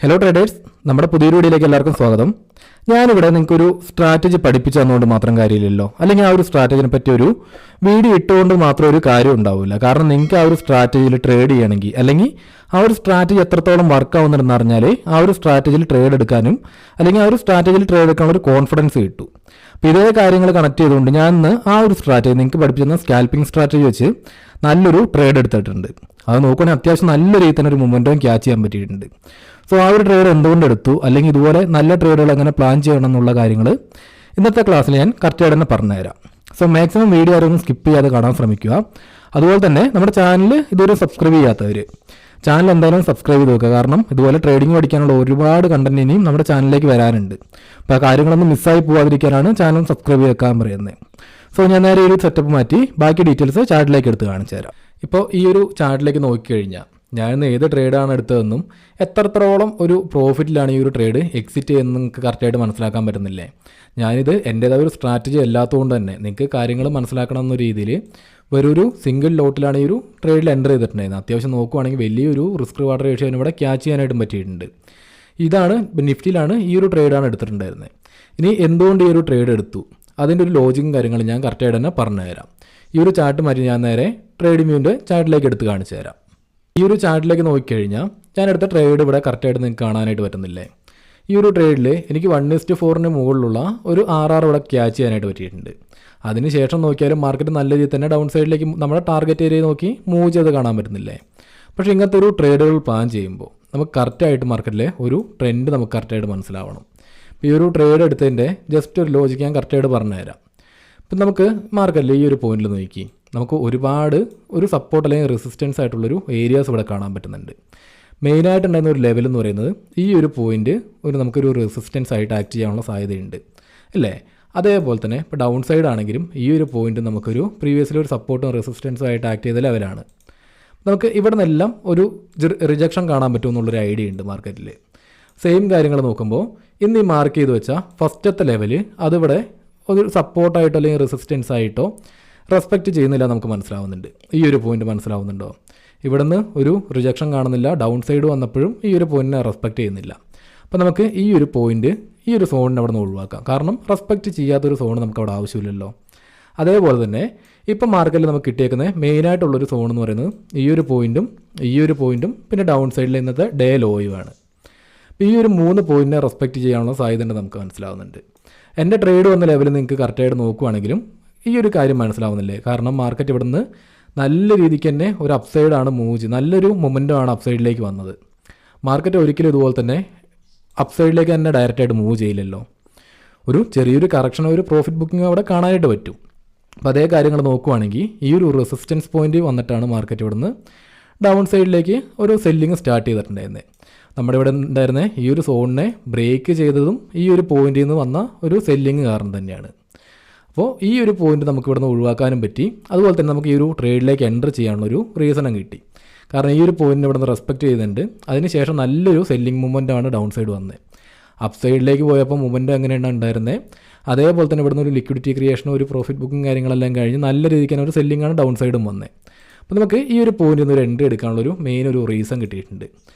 Hello traders, നമ്മുടെ പുതിയൊരു വീഡിയോയിലേക്ക് എല്ലാവർക്കും സ്വാഗതം. ഞാനിവിടെ നിങ്ങൾക്കൊരു സ്ട്രാറ്റജി പഠിപ്പിച്ചു തന്നുകൊണ്ട് മാത്രം കാര്യമില്ലല്ലോ, അല്ലെങ്കിൽ ആ ഒരു സ്ട്രാറ്റജിനെ പറ്റി ഒരു വീഡിയോ ഇട്ടുകൊണ്ട് മാത്രം ഒരു കാര്യം ഉണ്ടാവില്ല. കാരണം നിങ്ങൾക്ക് ആ ഒരു സ്ട്രാറ്റജിയിൽ ട്രേഡ് ചെയ്യണമെങ്കിൽ, അല്ലെങ്കിൽ ആ ഒരു സ്ട്രാറ്റജി എത്രത്തോളം വർക്ക് ആവുന്നുണ്ടെന്ന് അറിഞ്ഞാൽ ആ ഒരു സ്ട്രാറ്റജിയിൽ ട്രേഡ് എടുക്കാനും അല്ലെങ്കിൽ ആ ഒരു സ്ട്രാറ്റജിയിൽ ട്രേഡ് എടുക്കാനുള്ള ഒരു കോൺഫിഡൻസ് കിട്ടും. അപ്പോൾ ഇതേ കാര്യങ്ങൾ കണക്ട് ചെയ്തുകൊണ്ട് ഞാൻ ഇന്ന് ആ ഒരു സ്ട്രാറ്റജി നിങ്ങൾക്ക് പഠിപ്പിച്ചിരുന്ന സ്കാൽപ്പിംഗ് സ്ട്രാറ്റജി വെച്ച് നല്ലൊരു ട്രേഡ് എടുത്തിട്ടുണ്ട്. അത് നോക്കുകയാണെങ്കിൽ അത്യാവശ്യം നല്ല രീതിയിൽ തന്നെ ഒരു മൊമെൻറ്റം ക്യാച്ച് ചെയ്യാൻ പറ്റിയിട്ടുണ്ട്. സോ ആ ഒരു ട്രേഡ് എന്തുകൊണ്ട് എടുത്തു, അല്ലെങ്കിൽ ഇതുപോലെ നല്ല ട്രേഡുകൾ എങ്ങനെ പ്ലാൻ ചെയ്യണം എന്നുള്ള കാര്യങ്ങൾ ഇന്നത്തെ ക്ലാസ്സിൽ ഞാൻ കറക്റ്റായിട്ട് തന്നെ പറഞ്ഞുതരാം. സോ മാക്സിമം വീഡിയോ ആരും സ്കിപ്പ് ചെയ്യാതെ കാണാൻ ശ്രമിക്കുക. അതുപോലെ തന്നെ നമ്മുടെ ചാനൽ ഇതുവരെ സബ്സ്ക്രൈബ് ചെയ്യാത്തവർ ചാനൽ എന്തായാലും സബ്സ്ക്രൈബ് ചെയ്ത് വെക്കുക. കാരണം ഇതുപോലെ ട്രേഡിംഗ് പഠിക്കാനുള്ള ഒരുപാട് കണ്ടന്റ് ഇനിയും നമ്മുടെ ചാനലിലേക്ക് വരാനുണ്ട്. അപ്പോൾ ആ കാര്യങ്ങളൊന്നും മിസ്സായി പോകാതിരിക്കാനാണ് ചാനൽ സബ്സ്ക്രൈബ് ചെയ്യാൻ പറയുന്നത്. സോ ഞാൻ നേരെ ഒരു സെറ്റപ്പ് മാറ്റി ബാക്കി ഡീറ്റെയിൽസ് ചാർട്ടിലേക്ക് എടുത്ത് കാണിച്ചു തരാം. ഇപ്പോൾ ഈ ഒരു ചാർട്ടിലേക്ക് നോക്കിക്കഴിഞ്ഞാൽ ഞാനിന്ന് ഏത് ട്രേഡാണ് എടുത്തതെന്നും എത്രത്തോളം ഒരു പ്രോഫിറ്റിലാണ് ഈ ഒരു ട്രേഡ് എക്സിറ്റ് ചെയ്യുന്നത് നിങ്ങൾക്ക് കറക്റ്റായിട്ട് മനസ്സിലാക്കാൻ പറ്റുന്നില്ലേ. ഞാനിത് എൻ്റേതായ ഒരു സ്ട്രാറ്റജി അല്ലാത്തതുകൊണ്ട് തന്നെ നിങ്ങൾക്ക് കാര്യങ്ങൾ മനസ്സിലാക്കണം എന്ന രീതിയിൽ ഒരു സിംഗിൾ ലോട്ടിലാണ് ഈ ഒരു ട്രേഡിൽ എൻ്റർ ചെയ്തിട്ടുണ്ടായിരുന്നത്. അത്യാവശ്യം നോക്കുവാണെങ്കിൽ വലിയൊരു റിസ്ക് റിവാർഡ് റേഷ്യോ ഇവിടെ ക്യാച്ച് ചെയ്യാനായിട്ടും പറ്റിയിട്ടുണ്ട്. ഇതാണ് നിഫ്റ്റിയിലാണ് ഈ ഒരു ട്രേഡാണ് എടുത്തിട്ടുണ്ടായിരുന്നത്. ഇനി എന്തുകൊണ്ട് ഈ ഒരു ട്രേഡ് എടുത്തു, അതിൻ്റെ ഒരു ലോജിക്കും കാര്യങ്ങളും ഞാൻ കറക്റ്റായിട്ട് തന്നെ പറഞ്ഞു തരാം. ഈ ഒരു ചാർട്ട് മാറ്റി ഞാൻ നേരെ ട്രേഡിംഗ് വ്യൂവിൻ്റെ ചാർട്ടിലേക്ക് എടുത്ത് കാണിച്ചു തരാം. ഈ ഒരു ചാർട്ടിലേക്ക് നോക്കിക്കഴിഞ്ഞാൽ ഞാൻ എടുത്ത ട്രേഡ് ഇവിടെ കറക്റ്റായിട്ട് നിങ്ങൾക്ക് കാണാനായിട്ട് പറ്റുന്നില്ലേ. ഈ ഒരു ട്രേഡിൽ എനിക്ക് 1:4 മുകളിലുള്ള ഒരു RR ഇവിടെ ക്യാച്ച് ചെയ്യാനായിട്ട് പറ്റിയിട്ടുണ്ട്. അതിനുശേഷം നോക്കിയാലും മാർക്കറ്റ് നല്ല രീതിയിൽ തന്നെ ഡൗൺ സൈഡിലേക്ക് നമ്മുടെ ടാർഗറ്റ് ഏരിയ നോക്കി മൂവ് ചെയ്ത് കാണാൻ പറ്റുന്നില്ലേ. പക്ഷേ ഇങ്ങനത്തെ ഒരു ട്രേഡുകൾ പ്ലാൻ ചെയ്യുമ്പോൾ നമുക്ക് കറക്റ്റായിട്ട് മാർക്കറ്റിലെ ഒരു ട്രെൻഡ് നമുക്ക് കറക്റ്റായിട്ട് മനസ്സിലാവണം. ഈ ഒരു ട്രേഡ് എടുത്തതിൻ്റെ ജസ്റ്റ് ഒരു ലോജിക്ക് ഞാൻ കറക്റ്റായിട്ട് പറഞ്ഞുതരാം. ഇപ്പം നമുക്ക് മാർക്കറ്റിൽ ഈ ഒരു പോയിന്റിൽ നോക്കി നമുക്ക് ഒരുപാട് ഒരു സപ്പോർട്ട് അല്ലെങ്കിൽ റെസിസ്റ്റൻസ് ആയിട്ടുള്ളൊരു ഏരിയാസ് ഇവിടെ കാണാൻ പറ്റുന്നുണ്ട്. മെയിനായിട്ടുണ്ടായിരുന്ന ഒരു ലെവൽ എന്ന് പറയുന്നത് ഈ ഒരു പോയിന്റ് നമുക്കൊരു റെസിസ്റ്റൻസ് ആയിട്ട് ആക്ട് ചെയ്യാനുള്ള സാധ്യതയുണ്ട് അല്ലേ. അതേപോലെ തന്നെ ഇപ്പോൾ ഡൗൺ സൈഡ് ആണെങ്കിലും ഈ ഒരു പോയിന്റ് നമുക്കൊരു പ്രീവിയസ്ലി ഒരു സപ്പോർട്ടും റെസിസ്റ്റൻസും ആയിട്ട് ആക്ട് ചെയ്ത ലെവലാണ്. നമുക്ക് ഇവിടെ നിന്നെല്ലാം ഒരു റിജക്ഷൻ കാണാൻ പറ്റുമെന്നുള്ളൊരു ഐഡിയ ഉണ്ട് മാർക്കറ്റിൽ. സെയിം കാര്യങ്ങൾ നോക്കുമ്പോൾ ഇന്ന് ഈ മാർക്ക് ചെയ്ത് വെച്ചാൽ ഫസ്റ്റത്തെ ലെവൽ അതിവിടെ ഒരു സപ്പോർട്ടായിട്ടോ അല്ലെങ്കിൽ റെസിസ്റ്റൻസ് ആയിട്ടോ റെസ്പെക്റ്റ് ചെയ്യുന്നില്ല നമുക്ക് മനസ്സിലാവുന്നുണ്ട്. ഈ ഒരു പോയിന്റ് മനസ്സിലാവുന്നുണ്ടോ? ഇവിടെ നിന്ന് ഒരു റിജക്ഷൻ കാണുന്നില്ല, ഡൗൺ സൈഡ് വന്നപ്പോഴും ഈ ഒരു പോയിന്റിനെ റെസ്പെക്റ്റ് ചെയ്യുന്നില്ല. അപ്പോൾ നമുക്ക് ഈ ഒരു പോയിന്റ് ഈ ഒരു സോണിനെ അവിടെ നിന്ന് ഒഴിവാക്കാം. കാരണം റെസ്പെക്റ്റ് ചെയ്യാത്തൊരു സോൺ നമുക്ക് അവിടെ ആവശ്യമില്ലല്ലോ. അതേപോലെ തന്നെ ഇപ്പം മാർക്കറ്റിൽ നമുക്ക് കിട്ടിയേക്കുന്ന മെയിനായിട്ടുള്ളൊരു സോൺ എന്ന് പറയുന്നത് ഈ ഒരു പോയിന്റും പിന്നെ ഡൗൺ സൈഡിൽ ഇന്നത്തെ ഡേ ലോയുമാണ്. അപ്പോൾ ഈ ഒരു 3 പോയിന്റിനെ റെസ്പെക്റ്റ് ചെയ്യാനുള്ള സാധ്യത നമുക്ക് മനസ്സിലാവുന്നുണ്ട്. എൻ്റെ ട്രേഡ് വന്ന ലെവലിൽ നിങ്ങൾക്ക് കറക്റ്റായിട്ട് നോക്കുവാണെങ്കിലും ഈ ഒരു കാര്യം മനസ്സിലാവുന്നില്ലേ. കാരണം മാർക്കറ്റ് ഇവിടെ നിന്ന് നല്ല രീതിക്ക് തന്നെ ഒരു അപ്സൈഡാണ് മൂവ് ചെയ്ത് നല്ലൊരു മൊമെൻറ്റമാണ് അപ്സൈഡിലേക്ക് വന്നത്. മാർക്കറ്റ് ഒരിക്കലും ഇതുപോലെ തന്നെ അപ്സൈഡിലേക്ക് തന്നെ ഡയറക്റ്റായിട്ട് മൂവ് ചെയ്യില്ലല്ലോ. ഒരു ചെറിയൊരു കറക്ഷൻ ഒരു പ്രോഫിറ്റ് ബുക്കിംഗ് അവിടെ കാണാനായിട്ട് പറ്റും. അപ്പോൾ അതേ കാര്യങ്ങൾ നോക്കുവാണെങ്കിൽ ഈ ഒരു റെസിസ്റ്റൻസ് പോയിന്റ് വന്നിട്ടാണ് മാർക്കറ്റ് ഇവിടെ നിന്ന് ഡൗൺ സൈഡിലേക്ക് ഒരു സെല്ലിങ് സ്റ്റാർട്ട് ചെയ്തിട്ടുണ്ടായിരുന്നത്. നമ്മുടെ ഇവിടെ ഉണ്ടായിരുന്ന ഈ ഒരു സോണിനെ ബ്രേക്ക് ചെയ്തതും ഈ ഒരു പോയിന്റിൽ നിന്ന് വന്ന ഒരു സെല്ലിങ് കാരണം തന്നെയാണ്. അപ്പോൾ ഈ ഒരു പോയിന്റ് നമുക്ക് ഇവിടെ നിന്ന് ഒഴിവാക്കാനും പറ്റി. അതുപോലെ തന്നെ നമുക്ക് ഈ ഒരു ട്രേഡിലേക്ക് എൻ്റർ ചെയ്യാനുള്ളൊരു റീസണും കിട്ടി. കാരണം ഈ ഒരു പോയിന്റിനെ ഇവിടെ നിന്ന് റെസ്പെക്റ്റ് ചെയ്യുന്നുണ്ട്. അതിനുശേഷം നല്ലൊരു സെല്ലിംഗ് മൂവ്മെൻറ്റാണ് ഡൗൺ സൈഡ് വന്നത്. അപ്പ് സൈഡിലേക്ക് പോയപ്പോൾ മൂവ്മെൻറ്റ് എങ്ങനെയാണ് ഉണ്ടായിരുന്നത്, അതേപോലെ തന്നെ ഇവിടെ നിന്ന് ഒരു ലിക്വിഡിറ്റി ക്രിയേഷനും ഒരു പ്രോഫിറ്റ് ബുക്കിംഗ് കാര്യങ്ങളെല്ലാം കഴിഞ്ഞ് നല്ല രീതിക്ക് തന്നെ ഒരു സെല്ലിംഗാണ് ഡൗൺ സൈഡും വന്നത്. അപ്പോൾ നമുക്ക് ഈ ഒരു പോയിന്റിൽ നിന്ന് ഒരു എൻട്രി എടുക്കാനുള്ളൊരു മെയിൻ ഒരു റീസൺ കിട്ടിയിട്ടുണ്ട്.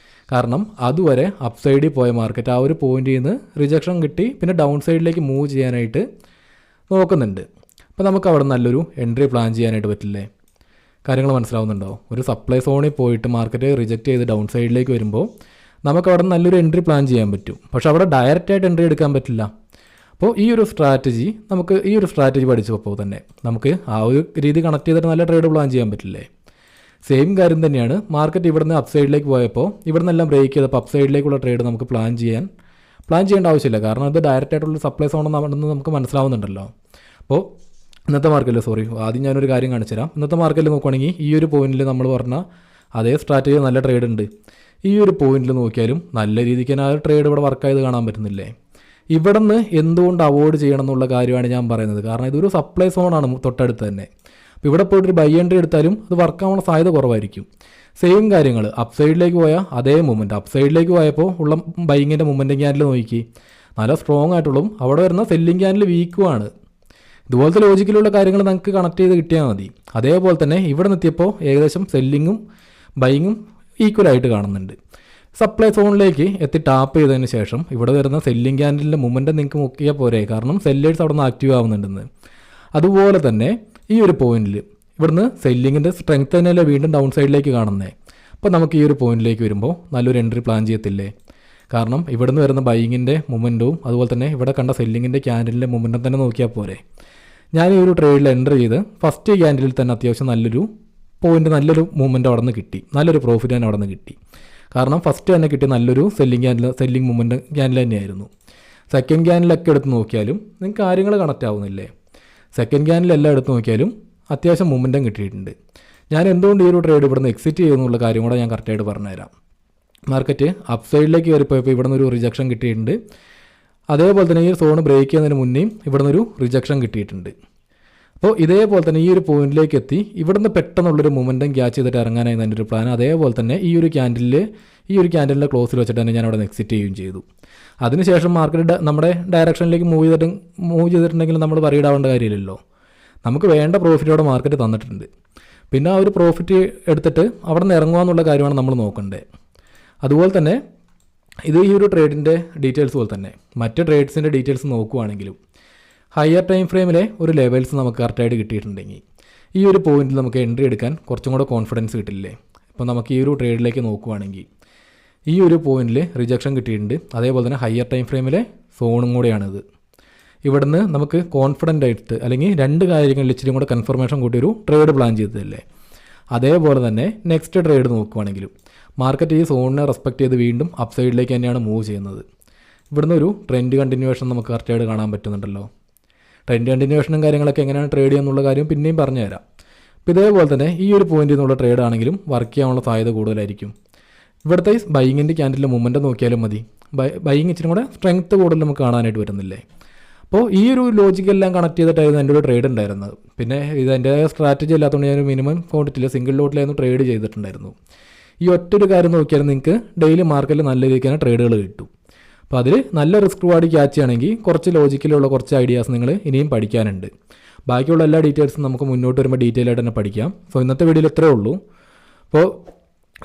കാരണം അതുവരെ അപ്പ് സൈഡിൽ പോയ മാർക്കറ്റ് ആ ഒരു പോയിന്റിൽ നിന്ന് റിജക്ഷൻ കിട്ടി പിന്നെ ഡൗൺ സൈഡിലേക്ക് മൂവ് ചെയ്യാനായിട്ട് നോക്കുന്നുണ്ട്. അപ്പോൾ നമുക്ക് അവിടെ നല്ലൊരു എൻട്രി പ്ലാൻ ചെയ്യാനായിട്ട് പറ്റില്ലേ. കാര്യങ്ങൾ മനസ്സിലാവുന്നുണ്ടോ? ഒരു സപ്ലൈ സോണിൽ പോയിട്ട് മാർക്കറ്റ് റിജക്റ്റ് ചെയ്ത് ഡൗൺ സൈഡിലേക്ക് വരുമ്പോൾ നമുക്ക് അവിടെ നല്ലൊരു എൻട്രി പ്ലാൻ ചെയ്യാൻ പറ്റും. പക്ഷെ അവിടെ ഡയറക്റ്റായിട്ട് എൻട്രി എടുക്കാൻ പറ്റില്ല. അപ്പോൾ ഈ ഒരു സ്ട്രാറ്റജി പഠിച്ചപ്പോൾ തന്നെ നമുക്ക് ആ ഒരു രീതി കണക്ട് ചെയ്തിട്ട് നല്ല ട്രേഡ് പ്ലാൻ ചെയ്യാൻ പറ്റില്ലേ. സെയിം കാര്യം തന്നെയാണ് മാർക്കറ്റ് ഇവിടെ നിന്ന് അപ്പ് സൈഡിലേക്ക് പോയപ്പോൾ ഇവിടെ നിന്നെല്ലാം ബ്രേക്ക് ചെയ്തപ്പോൾ അപ്പ് സൈഡിലേക്കുള്ള ട്രേഡ് നമുക്ക് പ്ലാൻ ചെയ്യേണ്ട ആവശ്യമില്ല. കാരണം അത് ഡയറക്റ്റായിട്ടുള്ള സപ്ലൈ സോണെന്ന് നമുക്ക് മനസ്സിലാവുന്നുണ്ടല്ലോ. അപ്പോൾ ഇന്നത്തെ മാർക്കറ്റിൽ ആദ്യം ഞാനൊരു കാര്യം കാണിച്ചു തരാം. ഇന്നത്തെ മാർക്കറ്റിൽ നോക്കുകയാണെങ്കിൽ ഈ ഒരു പോയിന്റിൽ നമ്മൾ പറഞ്ഞ അതേ സ്ട്രാറ്റജി നല്ല ട്രേഡ് ഉണ്ട്. ഈ ഒരു പോയിന്റിൽ നോക്കിയാലും നല്ല രീതിക്ക് തന്നെ ആ ട്രേഡ് ഇവിടെ വർക്കായത് കാണാൻ പറ്റുന്നില്ലേ. ഇവിടെ നിന്ന് എന്തുകൊണ്ട് അവോയ്ഡ് ചെയ്യണം എന്നുള്ള കാര്യമാണ് ഞാൻ പറയുന്നത്. കാരണം ഇതൊരു സപ്ലൈ സോണാണ് തൊട്ടടുത്ത് തന്നെ. അപ്പോൾ ഇവിടെ പോയിട്ടൊരു ബൈ എൻട്രി എടുത്താലും അത് വർക്കാവാനുള്ള സാധ്യത കുറവായിരിക്കും. സെയിം കാര്യങ്ങൾ അപ്പ് സൈഡിലേക്ക് പോയാൽ അതേ മൂവ്മെൻറ്റ് അപ്പ് സൈഡിലേക്ക് പോയപ്പോൾ ഉള്ള ബൈങ്ങിൻ്റെ മൂവ്മെൻറ്റ് ക്യാൻഡിൽ നോക്കി നല്ല സ്ട്രോങ് ആയിട്ടുള്ളതും അവിടെ വരുന്ന സെല്ലിംഗ് ക്യാൻഡിൽ വീക്കുമാണ്. ഇതുപോലത്തെ ലോജിക്കിലുള്ള കാര്യങ്ങൾ നമുക്ക് കണക്ട് ചെയ്ത് കിട്ടിയാൽ മതി. അതേപോലെ തന്നെ ഇവിടെ നിർത്തിയപ്പോൾ ഏകദേശം സെല്ലിങ്ങും ബൈങ്ങും ഈക്വലായിട്ട് കാണുന്നുണ്ട്. സപ്ലൈ സോണിലേക്ക് എത്തി ടാപ്പ് ചെയ്തതിന് ശേഷം ഇവിടെ വരുന്ന സെല്ലിംഗ് ക്യാൻഡിലിൻ്റെ മൊമെൻറ്റം നിങ്ങൾക്ക് നോക്കിയാൽ പോരെ, കാരണം സെല്ലേഴ്സ് അവിടെ നിന്ന് ആക്റ്റീവ് ആവുന്നുണ്ടെന്ന്. അതുപോലെ തന്നെ ഈ ഒരു പോയിന്റിൽ ഇവിടുന്ന് സെല്ലിങ്ങിൻ്റെ സ്ട്രെങ്ത് തന്നെയല്ലേ വീണ്ടും ഡൗൺ സൈഡിലേക്ക് കാണുന്നത്. അപ്പോൾ നമുക്ക് ഈ ഒരു പോയിന്റിലേക്ക് വരുമ്പോൾ നല്ലൊരു എൻട്രി പ്ലാൻ ചെയ്യത്തില്ലേ? കാരണം ഇവിടുന്ന് വരുന്ന ബൈയിങ്ങിൻ്റെ മൊമെൻറ്റവും അതുപോലെ തന്നെ ഇവിടെ കണ്ട സെല്ലിങ്ങിൻ്റെ ക്യാൻഡിലിൻ്റെ മൊമെൻറ്റം തന്നെ നോക്കിയാൽ പോരെ. ഞാൻ ഈ ഒരു ട്രേഡിൽ എൻ്റർ ചെയ്ത് ഫസ്റ്റ് ക്യാൻഡിലിൽ തന്നെ അത്യാവശ്യം നല്ലൊരു പോയിന്റ്, നല്ലൊരു മൂവ്മെൻറ്റ് അവിടെ നിന്ന് കിട്ടി, നല്ലൊരു പ്രോഫിറ്റ് തന്നെ അവിടെ നിന്ന് കിട്ടി. കാരണം ഫസ്റ്റ് തന്നെ കിട്ടിയ നല്ലൊരു സെല്ലിംഗ് മൂവ്മെൻറ്റ് ക്യാൻഡിൽ തന്നെയായിരുന്നു. സെക്കൻഡ് ക്യാൻഡിലൊക്കെ എടുത്ത് നോക്കിയാലും നിങ്ങൾക്ക് കാര്യങ്ങൾ കണക്റ്റ് ആവുന്നില്ലേ? സെക്കൻഡ് ക്യാൻഡിലെല്ലാം എടുത്ത് നോക്കിയാലും അത്യാവശ്യം മൂവ്മെൻറ്റും കിട്ടിയിട്ടുണ്ട്. ഞാൻ എന്തുകൊണ്ട് ഈ ഒരു ട്രേഡ് ഇവിടെ നിന്ന് എക്സിറ്റ് ചെയ്യുന്നുള്ള കാര്യം കൂടെ ഞാൻ കറക്റ്റായിട്ട് പറഞ്ഞുതരാം. മാർക്കറ്റ് അപ്പ് സൈഡിലേക്ക് കയറിപ്പോയപ്പോൾ ഇവിടെ നിന്നൊരു റിജക്ഷൻ കിട്ടിയിട്ടുണ്ട്. അതേപോലെ തന്നെ ഈ സോൺ ബ്രേക്ക് ചെയ്യുന്നതിന് മുന്നേയും ഇവിടെ നിന്നൊരു റിജക്ഷൻ കിട്ടിയിട്ടുണ്ട്. അപ്പോൾ ഇതേപോലെ തന്നെ ഈ ഒരു പോയിന്റിലേക്ക് എത്തി ഇവിടുന്ന് പെട്ടെന്നുള്ളൊരു മൊമെൻറ്റം ക്യാച്ച് ചെയ്തിട്ട് ഇറങ്ങാനായിരുന്നു എൻ്റെ ഒരു പ്ലാൻ. അതേപോലെ തന്നെ ഈ ഒരു ക്യാൻഡിലിൻ്റെ ക്ലോസിൽ വെച്ചിട്ട് തന്നെ ഞാൻ അവിടെ നിന്ന് എക്സിറ്റ് ചെയ്യുകയും ചെയ്തു. അതിനുശേഷം മാർക്കറ്റ് നമ്മുടെ ഡയറക്ഷനിലേക്ക് മൂവ് ചെയ്തിട്ടുണ്ടെങ്കിൽ നമ്മൾ വറീഡ് ആവേണ്ട കാര്യമില്ലല്ലോ. നമുക്ക് വേണ്ട പ്രോഫിറ്റ് അവിടെ മാർക്കറ്റ് തന്നിട്ടുണ്ട്. പിന്നെ ആ ഒരു പ്രോഫിറ്റ് എടുത്തിട്ട് അവിടെ നിന്ന് ഇറങ്ങുക എന്നുള്ള കാര്യമാണ് നമ്മൾ നോക്കേണ്ടത്. അതുപോലെ തന്നെ ഇത് ഈ ഒരു ട്രേഡിൻ്റെ ഡീറ്റെയിൽസ് പോലെ തന്നെ മറ്റ് ട്രേഡ്സിൻ്റെ ഡീറ്റെയിൽസ് നോക്കുകയാണെങ്കിലും ഹയർ ടൈം ഫ്രെയിമിലെ ഒരു ലെവൽസ് നമുക്ക് കറക്റ്റായിട്ട് കിട്ടിയിട്ടുണ്ടെങ്കിൽ ഈ ഒരു പോയിന്റിൽ നമുക്ക് എൻട്രി എടുക്കാൻ കുറച്ചും കൂടെ കോൺഫിഡൻസ് കിട്ടില്ലേ. ഇപ്പോൾ നമുക്ക് ഈ ഒരു ട്രേഡിലേക്ക് നോക്കുകയാണെങ്കിൽ ഈ ഒരു പോയിന്റിൽ റിജക്ഷൻ കിട്ടിയിട്ടുണ്ട്. അതേപോലെ തന്നെ ഹയർ ടൈം ഫ്രെയിമിലെ സോണും കൂടെയാണിത്. ഇവിടുന്ന് നമുക്ക് കോൺഫിഡൻ്റ് ആയിട്ട് അല്ലെങ്കിൽ രണ്ട് കാര്യങ്ങളിൽ ഇച്ചിരി കൂടെ കൺഫർമേഷൻ കൂട്ടി ഒരു ട്രേഡ് പ്ലാൻ ചെയ്തതല്ലേ. അതേപോലെ തന്നെ നെക്സ്റ്റ് ട്രേഡ് നോക്കുകയാണെങ്കിലും മാർക്കറ്റ് ഈ സോണിനെ റെസ്പെക്ട് ചെയ്ത് വീണ്ടും അപ്പ് സൈഡിലേക്ക് തന്നെയാണ് മൂവ് ചെയ്യുന്നത്. ഇവിടുന്ന് ഒരു ട്രെൻഡ് കണ്ടിന്യൂവേഷൻ നമുക്ക് കറക്റ്റായിട്ട് കാണാൻ പറ്റുന്നുണ്ടല്ലോ. ട്രെൻഡ് കണ്ടിന്യൂവേഷനും കാര്യങ്ങളൊക്കെ എങ്ങനെയാണ് ട്രേഡ് ചെയ്യാന്നുള്ള കാര്യം പിന്നെയും പറഞ്ഞുതരാം. അപ്പോൾ ഇതേപോലെ തന്നെ ഈ ഒരു പോയിന്റിൽ നിന്നുള്ള ട്രേഡ് ആണെങ്കിലും വർക്ക് ചെയ്യാനുള്ള സാധ്യത കൂടുതലായിരിക്കും. ഇവിടുത്തെ ബൈയിങ്ങിൻ്റെ ക്യാൻഡിലെ മൂവ്മെൻറ്റ് നോക്കിയാലും മതി, ബൈയിങ് ഇച്ചിരി കൂടെ സ്ട്രെങ്ത്ത് കൂടുതൽ നമുക്ക് കാണാനായിട്ട് വരുന്നില്ലേ. അപ്പോൾ ഈ ഒരു ലോജിക്കെല്ലാം കണക്ട് ചെയ്തിട്ടായിരുന്നു എൻ്റെ ഒരു ട്രേഡ് ഉണ്ടായിരുന്നത്. പിന്നെ ഇതെൻ്റെ സ്ട്രാറ്റജി അല്ലാത്തതുകൊണ്ട് ഞാൻ മിനിമം ക്വാണ്ടിറ്റിയിൽ സിംഗിൾ ലോട്ടിലായിരുന്നു ട്രേഡ് ചെയ്തിട്ടുണ്ടായിരുന്നു. ഈ ഒറ്റൊരു കാര്യം നോക്കിയാൽ നിങ്ങൾക്ക് ഡെയിലി മാർക്കറ്റിൽ നല്ല രീതിക്ക് തന്നെ ട്രേഡുകൾ കിട്ടും. അപ്പോൾ അതിൽ നല്ല റിസ്ക് റിവാർഡ് ക്യാച്ച് ചെയ്യണമെങ്കിൽ കുറച്ച് ലോജിക്കലുള്ള കുറച്ച് ഐഡിയാസ് നിങ്ങൾ ഇനിയും പഠിക്കാനുണ്ട്. ബാക്കിയുള്ള എല്ലാ ഡീറ്റെയിൽസും നമുക്ക് മുന്നോട്ട് വരുമ്പോൾ ഡീറ്റെയിൽ ആയിട്ട് തന്നെ പഠിക്കാം. സോ ഇന്നത്തെ വീഡിയോയിൽ ഇത്രയേ ഉള്ളൂ. അപ്പോൾ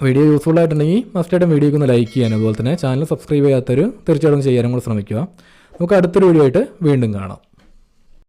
വീഡിയോ യൂസ്ഫുൾ ആയിട്ടുണ്ടെങ്കിൽ മസ്റ്റായിട്ടും വീഡിയോക്ക് ഒന്ന് ലൈക്ക് ചെയ്യാൻ, അതുപോലെ തന്നെ ചാനൽ സബ്സ്ക്രൈബ് ചെയ്യാത്തവർ തീർച്ചയായിട്ടും ചെയ്യാനും കൂടെ ശ്രമിക്കുക. നമുക്ക് അടുത്തൊരു വീഡിയോ ആയിട്ട് വീണ്ടും കാണാം.